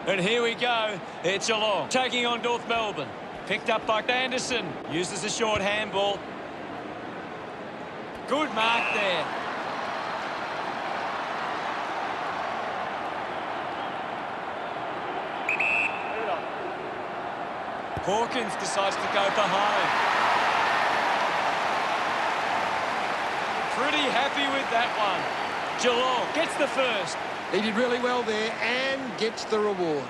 And here we go. It's Geelong taking on North Melbourne. Picked up by Anderson. Uses a short handball. Good mark there. Hawkins decides to go for home. Pretty happy with that one. Geelong gets the first. He did really well there and gets the reward.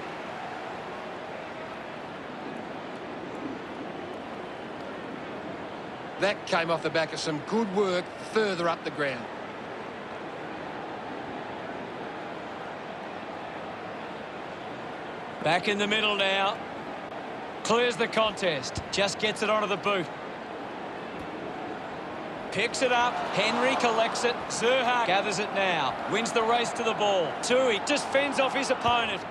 That came off the back of some good work further up the ground. Back in the middle now. Clears the contest. Just gets it onto the boot. Picks it up. Henry collects it. Zerha gathers it now. Wins the race to the ball. Tui just fends off his opponent.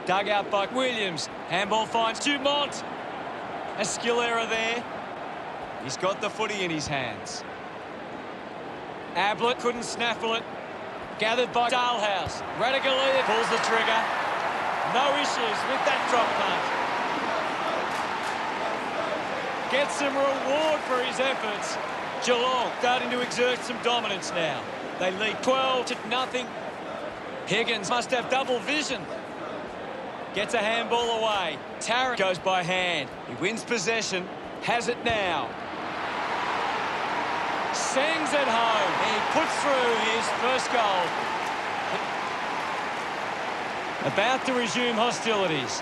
Dug out by Williams. Handball finds Dumont. A skill error there. He's got the footy in his hands. Ablett couldn't snaffle it. Gathered by Dalhouse. Radigalia pulls the trigger. No issues with that drop punt. Gets some reward for his efforts. Geelong starting to exert some dominance now. They lead 12-0. Higgins must have double vision. Gets a handball away. Tarrant goes by hand. He wins possession. Has it now. Sings it home. He puts through his first goal. About to resume hostilities.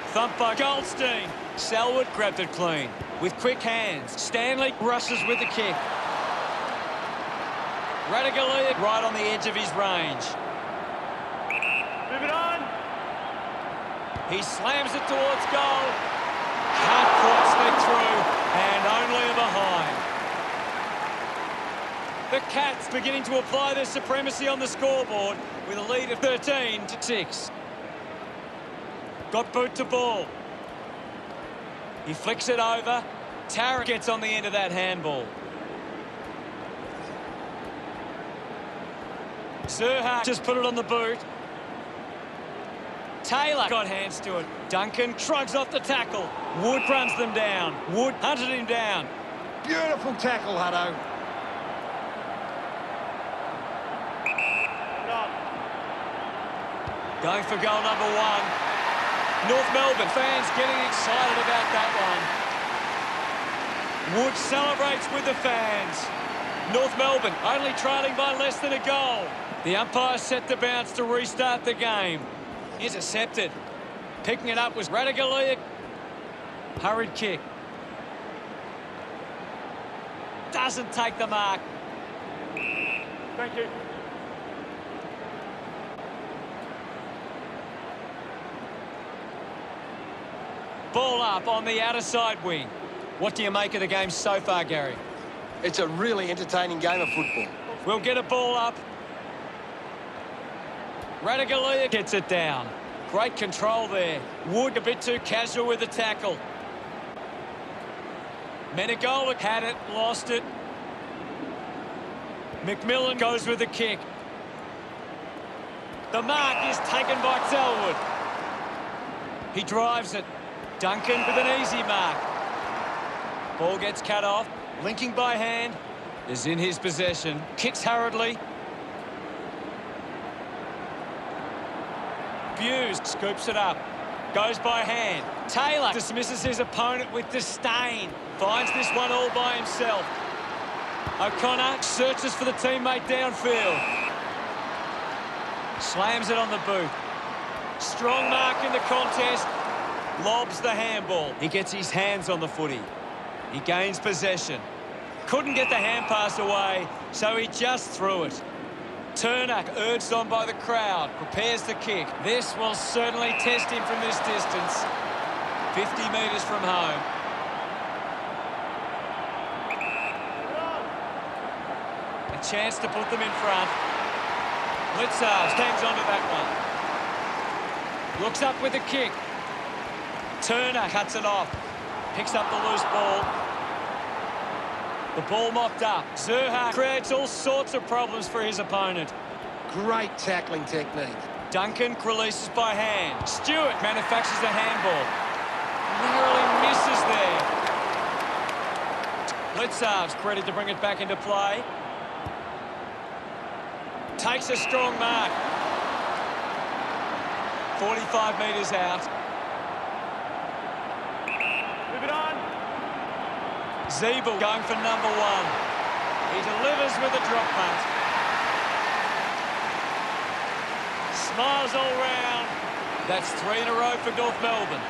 Thumped by Goldstein. Selwood grabbed it clean. With quick hands, Stanley rushes with the kick. Radigalia right on the edge of his range. Move it on. He slams it towards goal. Can't quite sneak through, and only a behind. The Cats beginning to apply their supremacy on the scoreboard with a lead of 13-6. Got boot to ball. He flicks it over. Tarrant gets on the end of that handball. Zerha just put it on the boot. Taylor got hands to it. Duncan shrugs off the tackle. Wood runs them down. Wood hunted him down. Beautiful tackle, Hutto. Going for goal number one. North Melbourne fans getting excited about that one. Wood celebrates with the fans. North Melbourne only trailing by less than a goal. The umpire set the bounce to restart the game. Intercepted. Picking it up was Radigalia. Hurried kick. Doesn't take the mark. Thank you. Ball up on the outer side wing. What do you make of the game so far, Gary? It's a really entertaining game of football. We'll get a ball up. Radigalia gets it down. Great control there. Wood a bit too casual with the tackle. Menegola had it, lost it. McMillan goes with the kick. The mark is taken by Selwood. He drives it. Duncan with an easy mark. Ball gets cut off. Linking by hand is in his possession. Kicks hurriedly. Hughes scoops it up. Goes by hand. Taylor dismisses his opponent with disdain. Finds this one all by himself. O'Connor searches for the teammate downfield. Slams it on the boot. Strong mark in the contest. Lobs the handball. He gets his hands on the footy. He gains possession. Couldn't get the hand pass away, so he just threw it. Turner, urged on by the crowd, prepares the kick. This will certainly test him from this distance. 50 metres from home. A chance to put them in front. Litzars hangs onto that one. Looks up with a kick. Turner cuts it off. Picks up the loose ball. The ball mopped up. Zerha creates all sorts of problems for his opponent. Great tackling technique. Duncan releases by hand. Stewart manufactures a handball. Narrowly misses there. Blitzar's ready to bring it back into play. Takes a strong mark. 45 metres out. Move it on. Zeeble going for number 1. He delivers with a drop punt. Smiles all round. That's 3 in a row for North Melbourne.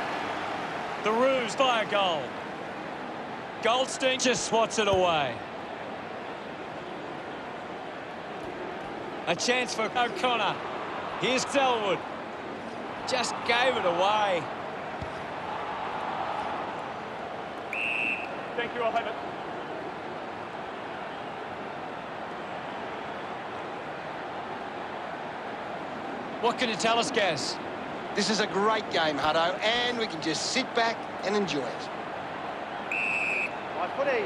The Roos by a goal. Goldstein just swats it away. A chance for O'Connor. Here's Selwood. Just gave it away. Thank you, I'll have it. What can you tell us, Gaz? This is a great game, Hutto, and we can just sit back and enjoy it. My footy.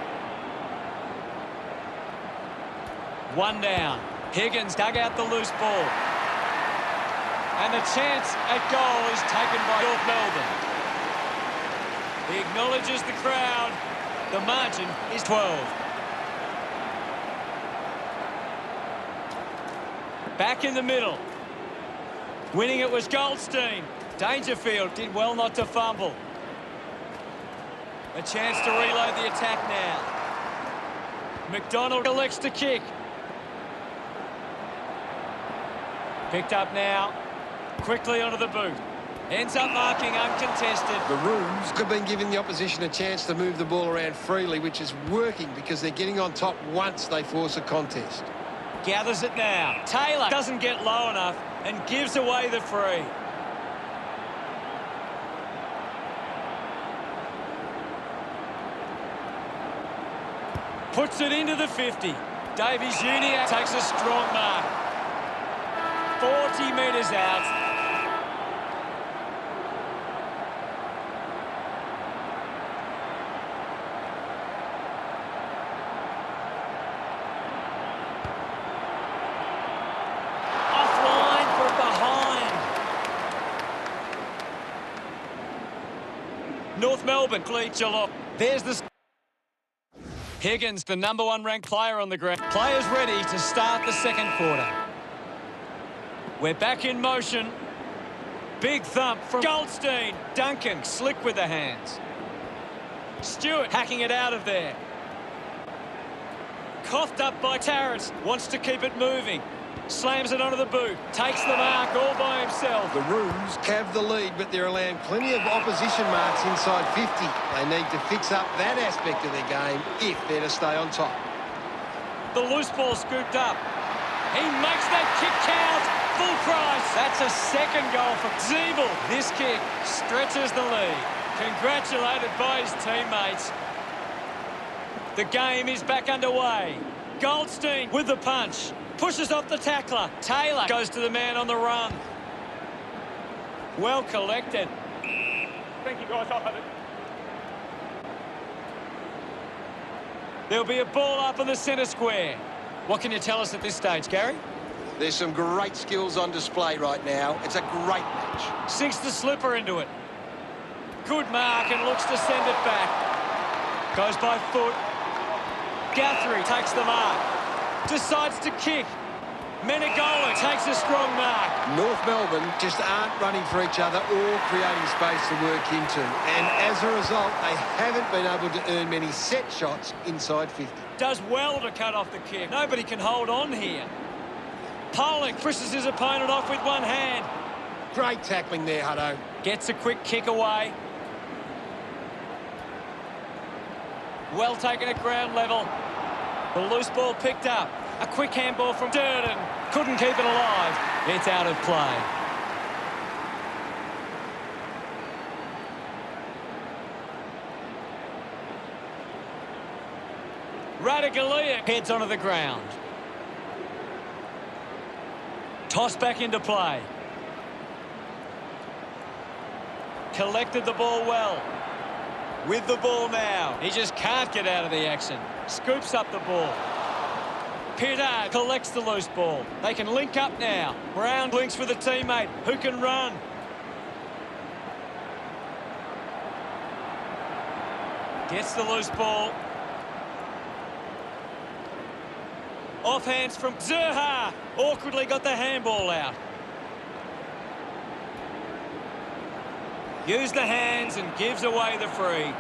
1 down. Higgins dug out the loose ball. And the chance at goal is taken by North Melbourne. He acknowledges the crowd. The margin is 12. Back in the middle. Winning it was Goldstein. Dangerfield did well not to fumble. A chance to reload the attack now. McDonald elects to kick. Picked up now. Quickly onto the boot. Ends up marking uncontested. The Roos have been giving the opposition a chance to move the ball around freely, which is working because they're getting on top once they force a contest. Gathers it now. Taylor doesn't get low enough and gives away the free. Puts it into the 50. Davies Uniacke takes a strong mark. 40 metres out. Offline for behind. North Melbourne lead Geelong. There's the... Higgins, the number 1 ranked player on the ground. Players ready to start the second quarter. We're back in motion. Big thump from Goldstein. Duncan, slick with the hands. Stewart hacking it out of there. Coughed up by Tarrant. Wants to keep it moving. Slams it onto the boot. Takes the mark all by himself. The Roos have the lead, but they're allowing plenty of opposition marks inside 50. They need to fix up that aspect of their game if they're to stay on top. The loose ball scooped up. He makes that kick count. Full price. That's a second goal for Zeeble. This kick stretches the lead. Congratulated by his teammates. The game is back underway. Goldstein with the punch. Pushes off the tackler. Taylor goes to the man on the run. Well collected. Thank you, guys. I'll have it. There'll be a ball up in the centre square. What can you tell us at this stage, Gary? There's some great skills on display right now. It's a great match. Sinks the slipper into it. Good mark and looks to send it back. Goes by foot. Guthrie takes the mark. Decides to kick. Menegola takes a strong mark. North Melbourne just aren't running for each other or creating space to work into. And as a result, they haven't been able to earn many set shots inside 50. Does well to cut off the kick. Nobody can hold on here. Pollock pushes his opponent off with one hand. Great tackling there, Hutto. Gets a quick kick away. Well taken at ground level. The loose ball picked up. A quick handball from Durden. Couldn't keep it alive. It's out of play. Radaglia heads onto the ground. Toss back into play. Collected the ball well. With the ball now. He just can't get out of the action. Scoops up the ball. Pittard collects the loose ball. They can link up now. Brown links with a teammate who can run. Gets the loose ball. Off hands from Zerha. Awkwardly got the handball out. Use the hands and gives away the free.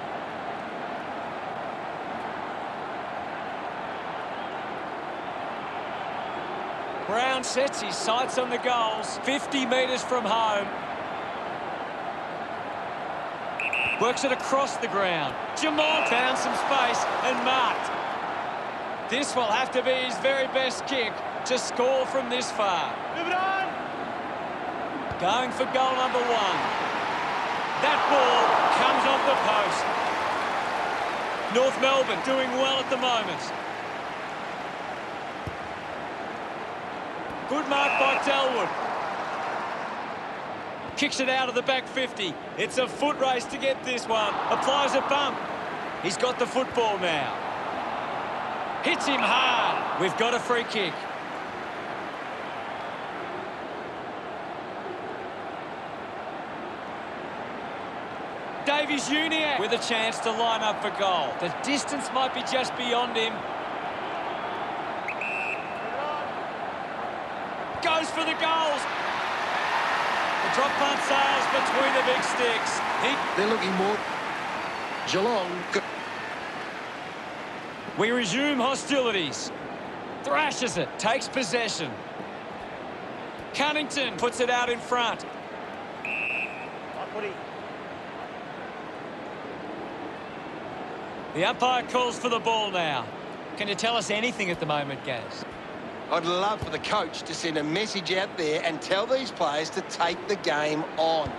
Brown sets his sights on the goals. 50 metres from home. Works it across the ground. Jamont found some space and marked. This will have to be his very best kick to score from this far. Move it on! Going for goal number 1. That ball comes off the post. North Melbourne doing well at the moment. Good mark by Delwood. Kicks it out of the back 50. It's a foot race to get this one. Applies a bump. He's got the football now. Hits him hard. We've got a free kick. Davies Junior with a chance to line up for goal. The distance might be just beyond him. Goes for the goals. The drop punt sails between the big sticks. They're looking more. Geelong. We resume hostilities. Thrashes it. Takes possession. Cunnington puts it out in front. My footy. The umpire calls for the ball now. Can you tell us anything at the moment, Gaz? I'd love for the coach to send a message out there and tell these players to take the game on.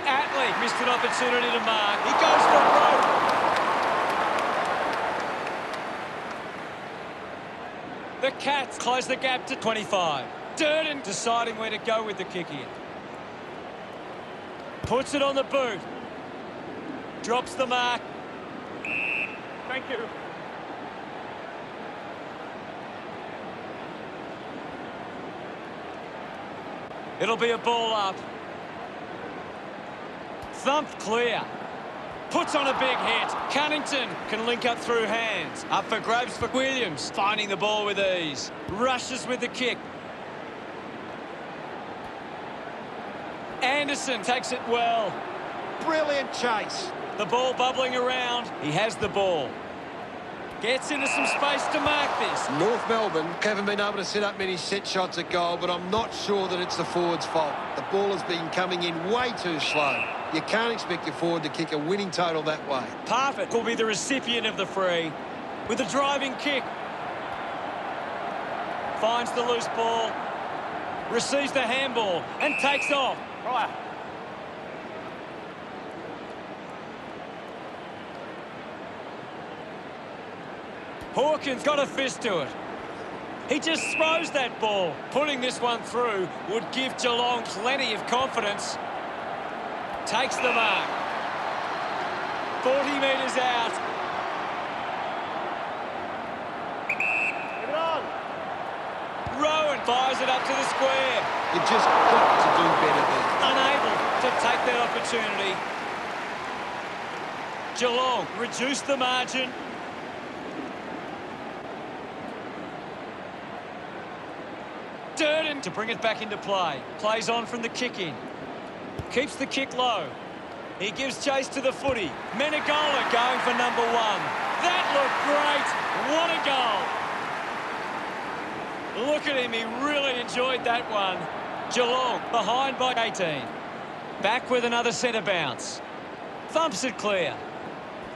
Atley missed an opportunity to mark. He goes for broke. The Cats close the gap to 25. Durden deciding where to go with the kick in. Puts it on the boot. Drops the mark. Thank you. It'll be a ball up. Thumped clear. Puts on a big hit. Cunnington can link up through hands. Up for grabs for Williams. Finding the ball with ease. Rushes with the kick. Anderson takes it well. Brilliant chase. The ball bubbling around. He has the ball. Gets into some space to mark this. North Melbourne haven't been able to set up many set shots at goal, but I'm not sure that it's the forward's fault. The ball has been coming in way too slow. You can't expect your forward to kick a winning total that way. Parfitt will be the recipient of the free with a driving kick. Finds the loose ball. Receives the handball and takes off. Right. Hawkins got a fist to it. He just throws that ball. Putting this one through would give Geelong plenty of confidence. Takes the mark. 40 metres out. Move it on! Rowan fires it up to the square. You've just got to do better there. Unable to take that opportunity. Geelong reduced the margin. Durden to bring it back into play. Plays on from the kick-in. Keeps the kick low. He gives chase to the footy. Menegola going for number 1. That looked great. What a goal. Look at him. He really enjoyed that one. Geelong behind by 18. Back with another centre bounce. Thumps it clear.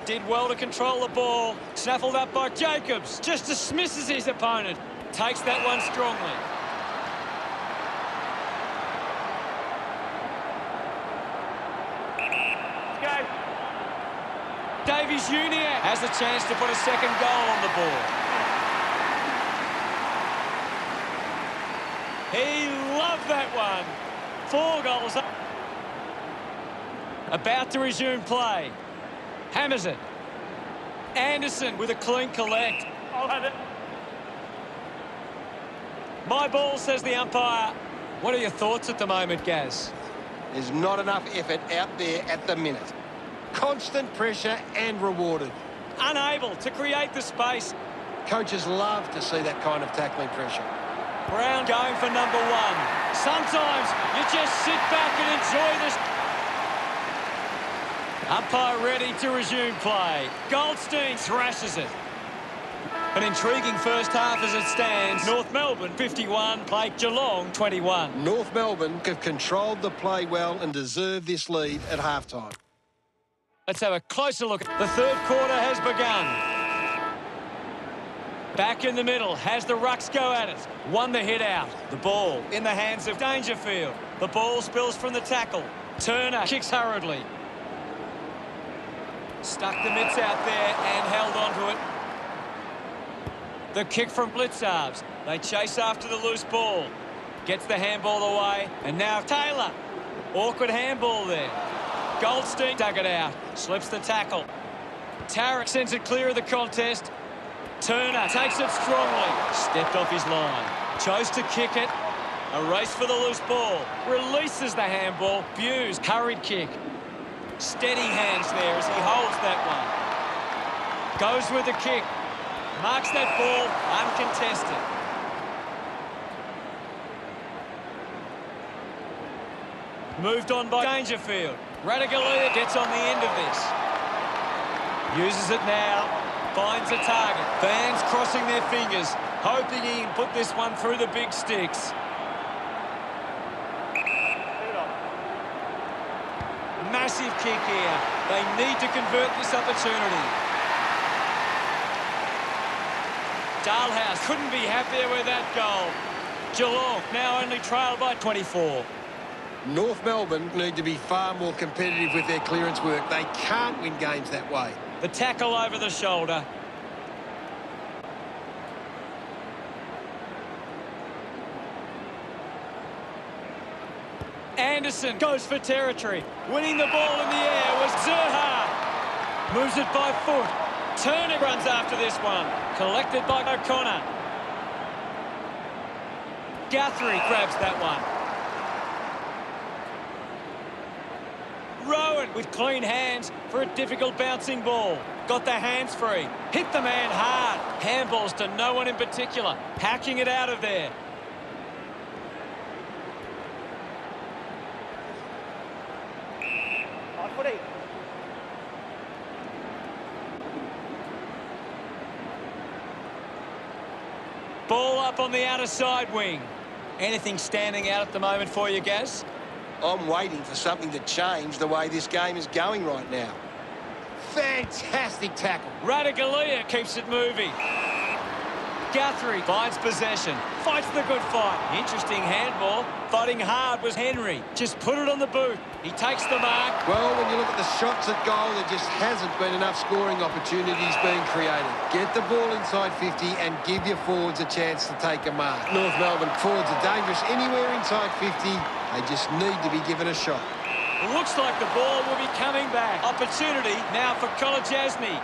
Did well to control the ball. Snaffled up by Jacobs. Just dismisses his opponent. Takes that one strongly. Davies Junior has a chance to put a second goal on the board. He loved that one. 4 goals up. About to resume play. Hammers it. Anderson with a clean collect. I'll have it. My ball, says the umpire. What are your thoughts at the moment, Gaz? There's not enough effort out there at the minute. Constant pressure and rewarded. Unable to create the space. Coaches love to see that kind of tackling pressure. Brown going for number one. Sometimes you just sit back and enjoy this. Umpire ready to resume play. Goldstein thrashes it. An intriguing first half as it stands. North Melbourne 51, Lake Geelong 21. North Melbourne have controlled the play well and deserve this lead at halftime. Let's have a closer look. The third quarter has begun. Back in the middle, has the Rucks go at it. Won the hit out. The ball in the hands of Dangerfield. The ball spills from the tackle. Turner kicks hurriedly. Stuck the mitts out there and held onto it. The kick from Blitzarves. They chase after the loose ball. Gets the handball away. And now Taylor. Awkward handball there. Goldstein dug it out. Slips the tackle. Tarrant sends it clear of the contest. Turner takes it strongly. Stepped off his line. Chose to kick it. A race for the loose ball. Releases the handball. Buse, hurried kick. Steady hands there as he holds that one. Goes with the kick. Marks that ball uncontested. Moved on by Dangerfield. Radaglia gets on the end of this. Uses it now. Finds a target. Fans crossing their fingers, hoping he can put this one through the big sticks. Massive kick here. They need to convert this opportunity. Dalhouse couldn't be happier with that goal. Geelong now only trail by 24. North Melbourne need to be far more competitive with their clearance work. They can't win games that way. The tackle over the shoulder. Anderson goes for territory. Winning the ball in the air was Zerha. Moves it by foot. Turner runs after this one. Collected by O'Connor. Guthrie grabs that one. Rowan with clean hands for a difficult bouncing ball. Got the hands free. Hit the man hard. Handballs to no one in particular. Hacking it out of there. Footy. Ball up on the outer side wing. Anything standing out at the moment for you, Gaz? I'm waiting for something to change the way this game is going right now. Fantastic tackle. Radaglia keeps it moving. Guthrie finds possession. Fights the good fight. Interesting handball. Fighting hard was Henry. Just put it on the boot. He takes the mark. Well, when you look at the shots at goal, there just hasn't been enough scoring opportunities being created. Get the ball inside 50 and give your forwards a chance to take a mark. North Melbourne forwards are dangerous anywhere inside 50. They just need to be given a shot. Looks like the ball will be coming back. Opportunity now for Kolajasny.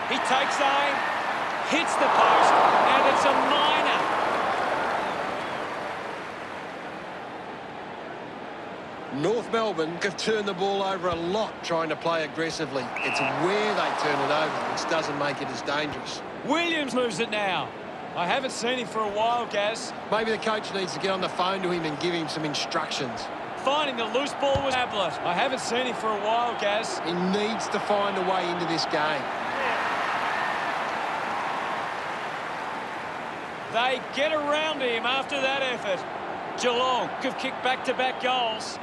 He takes aim, hits the post, and it's a minor. North Melbourne have turned the ball over a lot trying to play aggressively. It's where they turn it over which doesn't make it as dangerous. Williams moves it now. I haven't seen him for a while, Gaz. Maybe the coach needs to get on the phone to him and give him some instructions. Finding the loose ball was Ablett. I haven't seen him for a while, Gaz. He needs to find a way into this game. They get around him after that effort. Geelong have kicked back-to-back goals.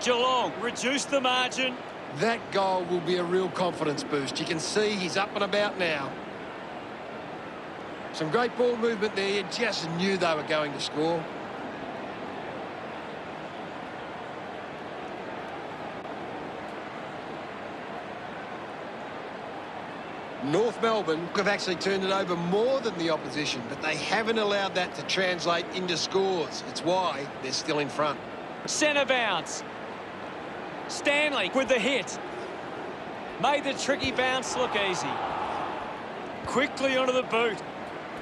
Geelong reduced the margin. That goal will be a real confidence boost. You can see he's up and about now. Some great ball movement there. You just knew they were going to score. North Melbourne have actually turned it over more than the opposition, but they haven't allowed that to translate into scores. It's why they're still in front. Centre bounce. Stanley with the hit. Made the tricky bounce look easy. quickly onto the boot.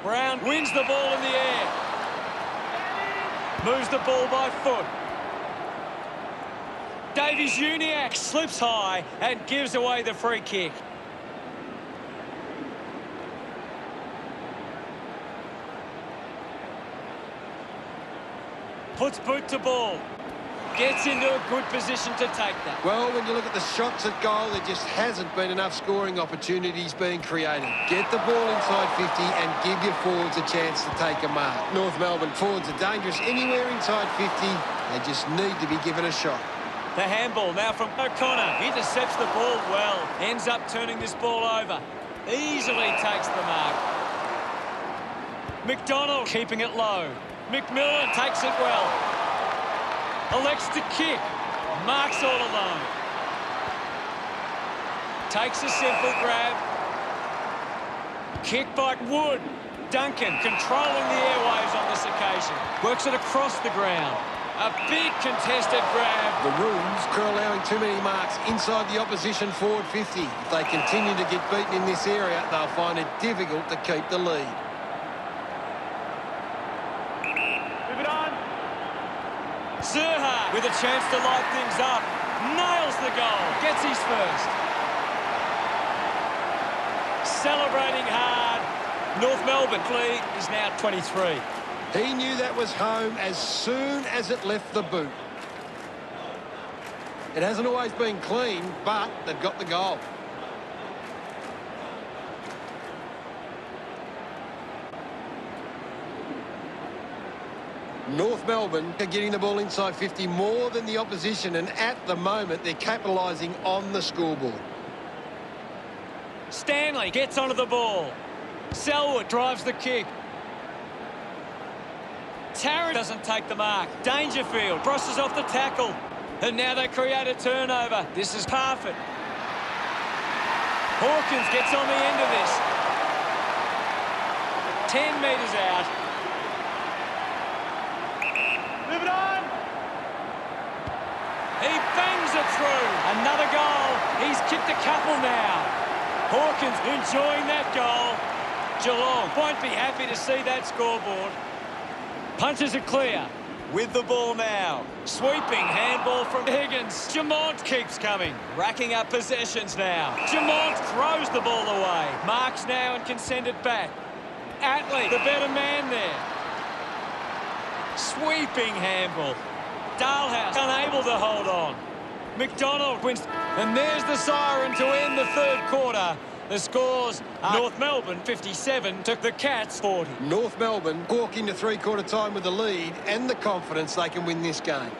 Brown wins the ball in the air. Moves the ball by foot. Davies-Uniacke slips high and gives away the free kick. Puts boot to ball. Gets into a good position to take that. Well, when you look at the shots at goal, there just hasn't been enough scoring opportunities being created. Get the ball inside 50 and give your forwards a chance to take a mark. North Melbourne forwards are dangerous anywhere inside 50. They just need to be given a shot. The handball now from O'Connor. Intercepts the ball well. Ends up turning this ball over. Easily takes the mark. McDonald keeping it low. McMillan takes it well. Elects to kick. Marks all alone. Takes a simple grab. Kick by Wood. Duncan controlling the airwaves on this occasion. Works it across the ground. A big contested grab. The Runes are allowing too many marks inside the opposition forward 50. If they continue to get beaten in this area, they'll find it difficult to keep the lead. Move it on. Zerha with a chance to light things up. Nails the goal. Gets his first. Celebrating hard. North Melbourne lead is now 23. He knew that was home as soon as it left the boot. It hasn't always been clean, but they've got the goal. North Melbourne are getting the ball inside 50 more than the opposition, and at the moment they're capitalising on the scoreboard. Stanley gets onto the ball. Selwood drives the kick. Tarrant doesn't take the mark. Dangerfield crosses off the tackle. And now they create a turnover. This is Parfitt. Hawkins gets on the end of this. 10 metres out. Move it on. He bangs it through. Another goal. He's kicked a couple now. Hawkins enjoying that goal. Geelong won't be happy to see that scoreboard. Punches it clear. With the ball now. Sweeping handball from Higgins. Jamont keeps coming. Racking up possessions now. Jamont throws the ball away. Marks now and can send it back. Atley, the better man there. Sweeping handball. Dalhouse unable to hold on. McDonald wins. And there's the siren to end the third quarter. The scores are North Melbourne 57 to the Cats 40. North Melbourne walk into three-quarter time with the lead and the confidence they can win this game.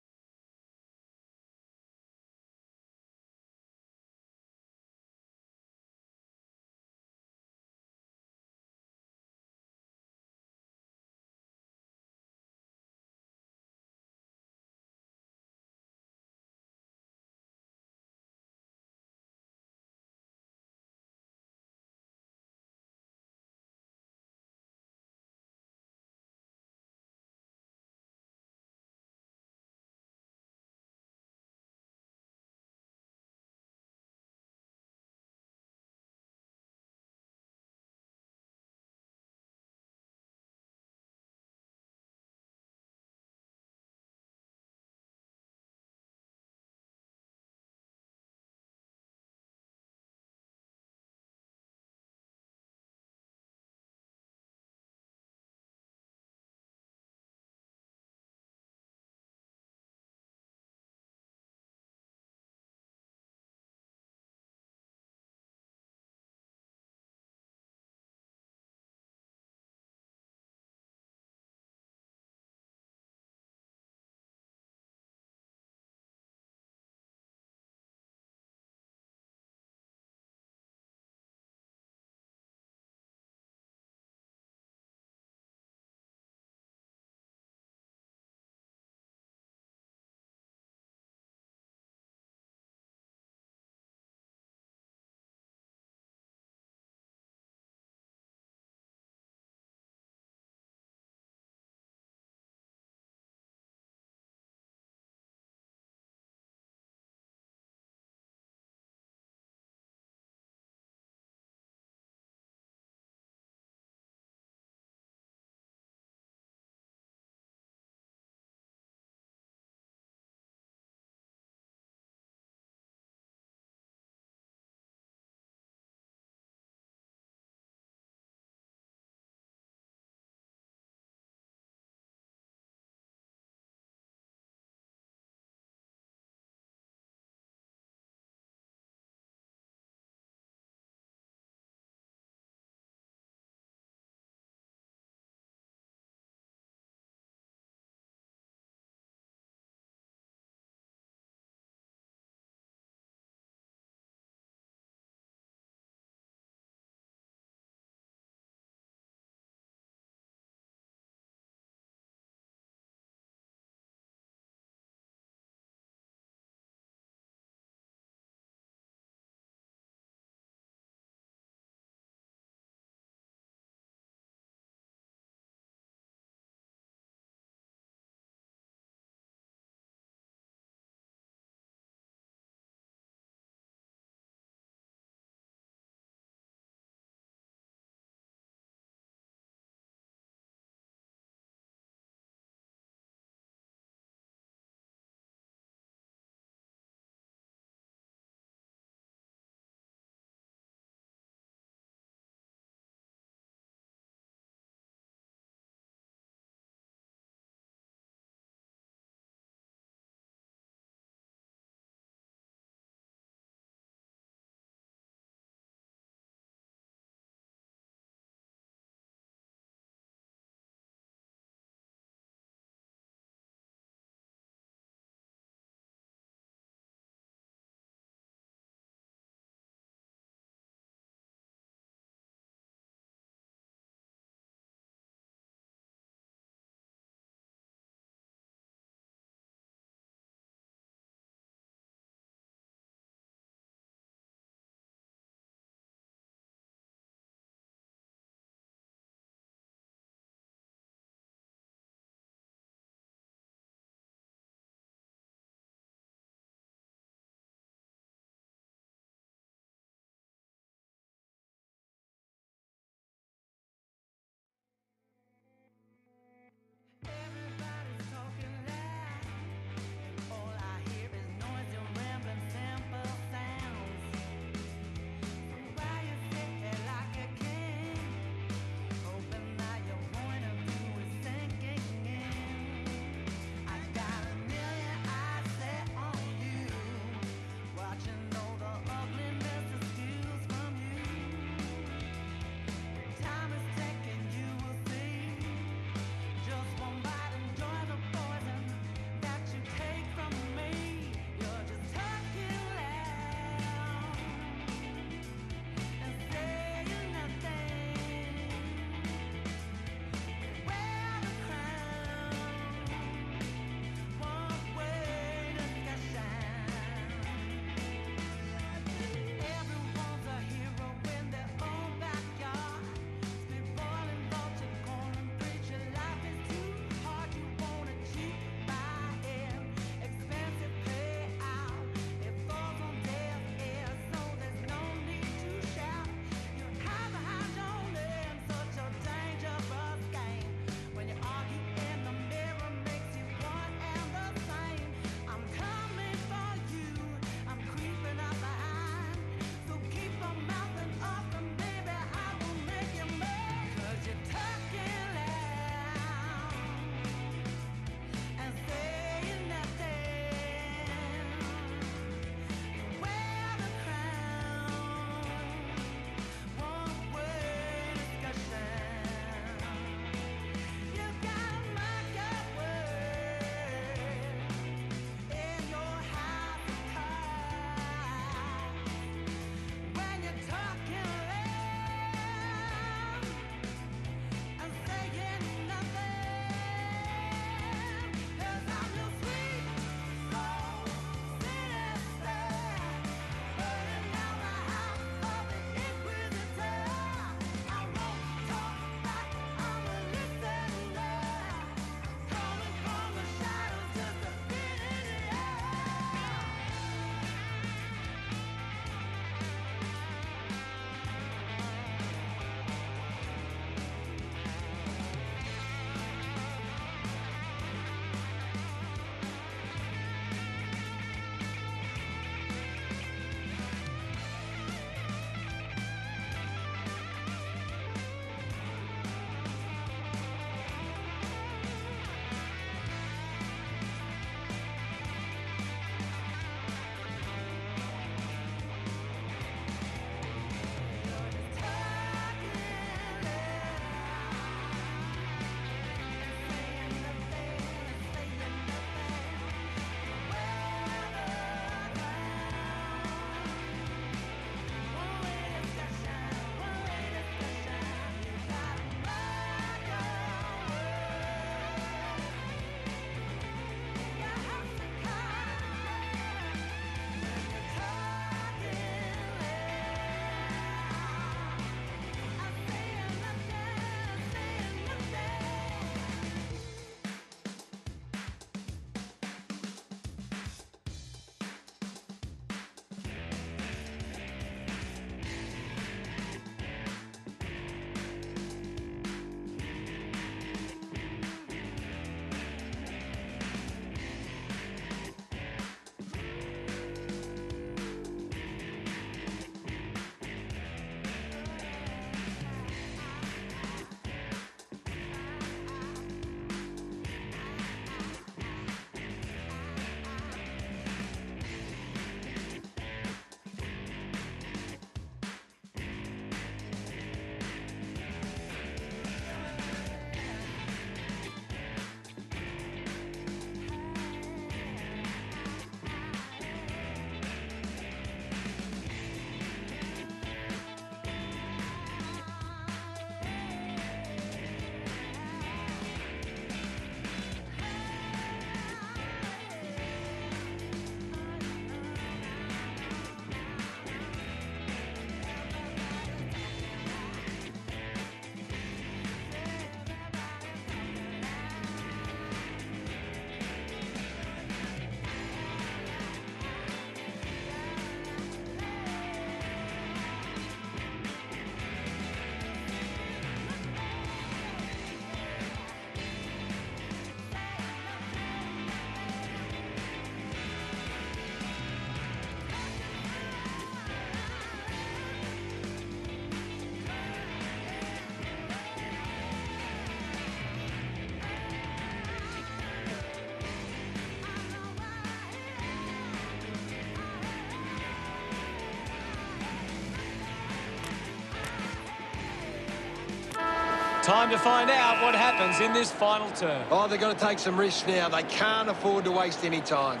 Time to find out what happens in this final term. Oh, they've got to take some risks now. They can't afford to waste any time.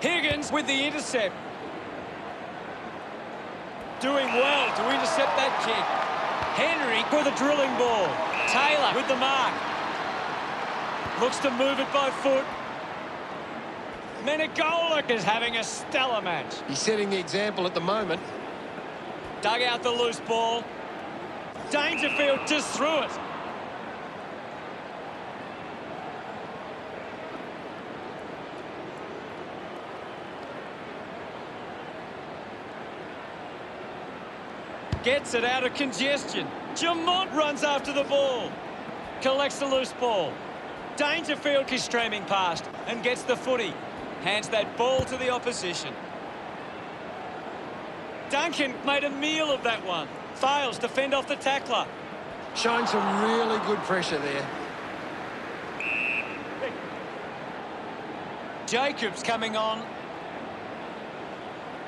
Higgins with the intercept. Doing well to intercept that kick. Henry with a drilling ball. Taylor with the mark. Looks to move it by foot. Menegola is having a stellar match. He's setting the example at the moment. Dug out the loose ball. Dangerfield just threw it. Gets it out of congestion. Jamont runs after the ball. Collects the loose ball. Dangerfield is streaming past and gets the footy. Hands that ball to the opposition. Duncan made a meal of that one. Fails to fend off the tackler. Showing some really good pressure there. Jacobs coming on.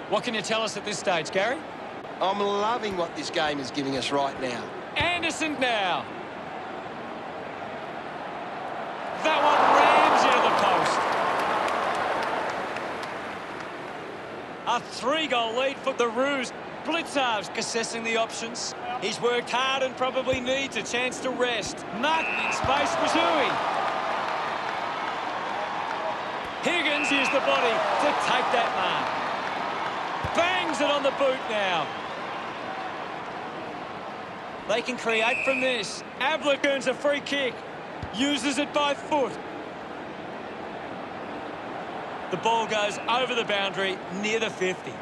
What can you tell us at this stage, Gary? I'm loving what this game is giving us right now. Anderson now. That one rams into the post. A 3-goal lead for the Roos. Blitzarves assessing the options. He's worked hard and probably needs a chance to rest. Martin in space for Zui. Higgins used the body to take that mark. Bangs it on the boot now. They can create from this. Ablett earns a free kick. Uses it by foot. The ball goes over the boundary near the 50.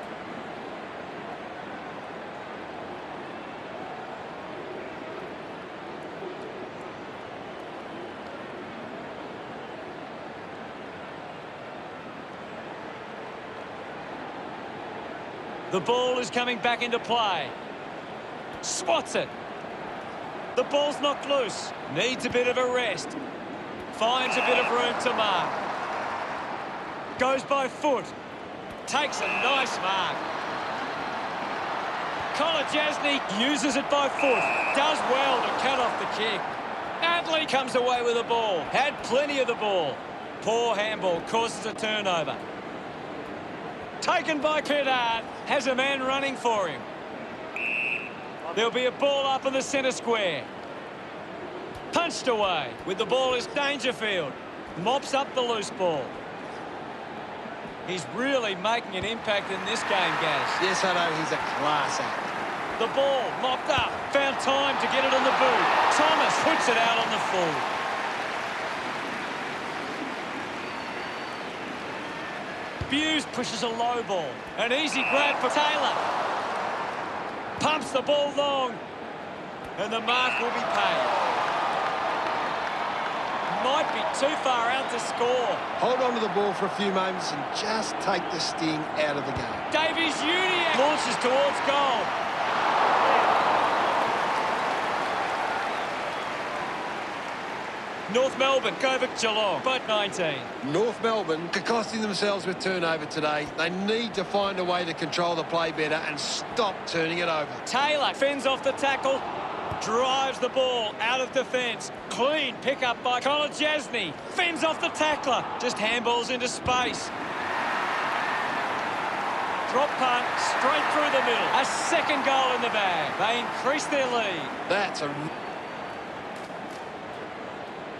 The ball is coming back into play. Swats it. The ball's knocked loose. Needs a bit of a rest. Finds a bit of room to mark. Goes by foot. Takes a nice mark. Kolajasny uses it by foot. Does well to cut off the kick. Adley comes away with the ball. Had plenty of the ball. Poor handball causes a turnover. Taken by Pittard. Has a man running for him. There'll be a ball up in the centre square. Punched away. With the ball is Dangerfield. Mops up the loose ball. He's really making an impact in this game, Gaz. Yes, I know. He's a class act. The ball mopped up. Found time to get it on the boot. Thomas puts it out on the full. Hughes pushes a low ball. An easy grab for Taylor. Pumps the ball long. And the mark will be paid. Might be too far out to score. Hold on to the ball for a few moments and just take the sting out of the game. Davies Uniacke launches towards goal. North Melbourne over Geelong, but 19. North Melbourne are costing themselves with turnover today. They need to find a way to control the play better and stop turning it over. Taylor fends off the tackle, drives the ball out of defence. Clean pick-up by Kolajasny. Fends off the tackler, just handballs into space. Drop punt, straight through the middle. A second goal in the bag. They increase their lead. That's a...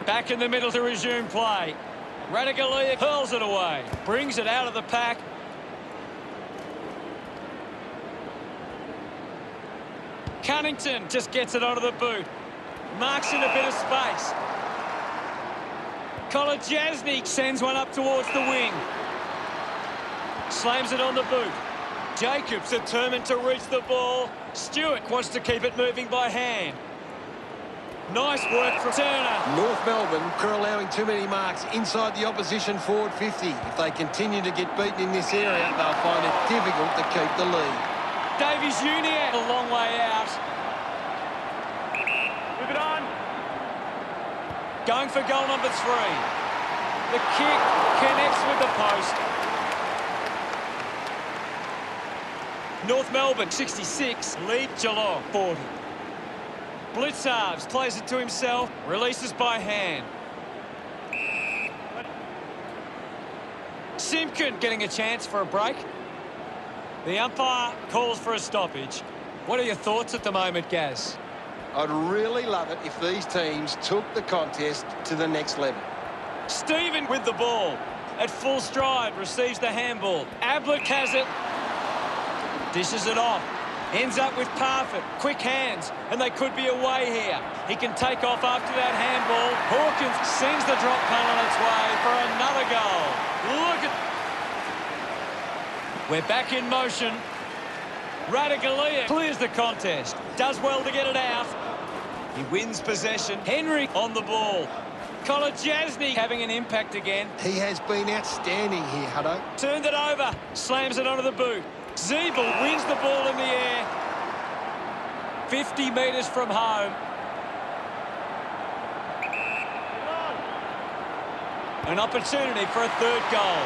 Back in the middle to resume play. Radaglia hurls it away. Brings it out of the pack. Cunnington just gets it onto the boot. Marks in a bit of space. Kolajasny sends one up towards the wing. Slams it on the boot. Jacobs determined to reach the ball. Stewart wants to keep it moving by hand. Nice work from Turner. North Melbourne are allowing too many marks inside the opposition forward 50. If they continue to get beaten in this area, they'll find it difficult to keep the lead. Davies Uniacke a long way out. Move it on. Going for goal number 3. The kick connects with the post. North Melbourne 66 lead Geelong 40. Blitz halves, plays it to himself, releases by hand. Simpkin getting a chance for a break. The umpire calls for a stoppage. What are your thoughts at the moment, Gaz? I'd really love it if these teams took the contest to the next level. Stephen with the ball. At full stride, receives the handball. Ablett has it. Dishes it off. Ends up with Parfitt. Quick hands, and they could be away here. He can take off after that handball. Hawkins sends the drop punt on its way for another goal. Look at... We're back in motion. Radaglia clears the contest. Does well to get it out. He wins possession. Henry on the ball. Kolajasny having an impact again. He has been outstanding here, Hutto. Turned it over. Slams it onto the boot. Zeeble wins the ball in the air. 50 metres from home. An opportunity for a third goal.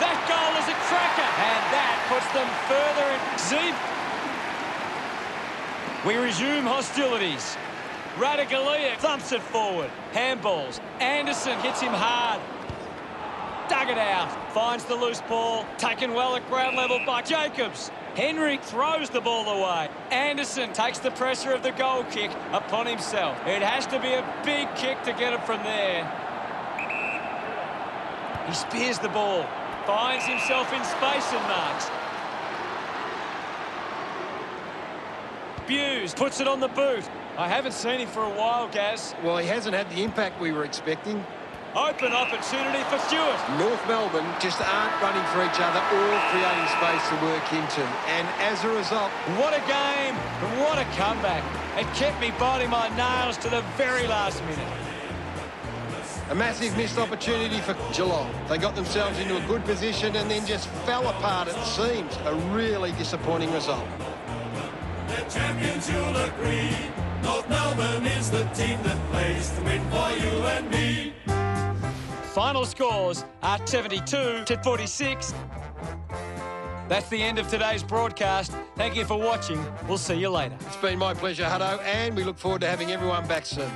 That goal is a cracker. And that puts them further in. We resume hostilities. Radaglia thumps it forward. Handballs. Anderson hits him hard. Dug it out. Finds the loose ball. Taken well at ground level by Jacobs. Henry throws the ball away. Anderson takes the pressure of the goal kick upon himself. It has to be a big kick to get it from there. He spears the ball. Finds himself in space and marks. Hughes puts it on the boot. I haven't seen him for a while, Gaz. Well, he hasn't had the impact we were expecting. Open opportunity for Stewart. North Melbourne just aren't running for each other or creating space to work into. And as a result... What a game. What a comeback. It kept me biting my nails to the very last minute. A massive missed opportunity for Geelong. They got themselves into a good position and then just fell apart at the seams. A really disappointing result. The champions, you'll agree. North Melbourne is the team that plays to win for you and me. Final scores are 72-46. That's the end of today's broadcast. Thank you for watching. We'll see you later. It's been my pleasure, Hutto, and we look forward to having everyone back soon.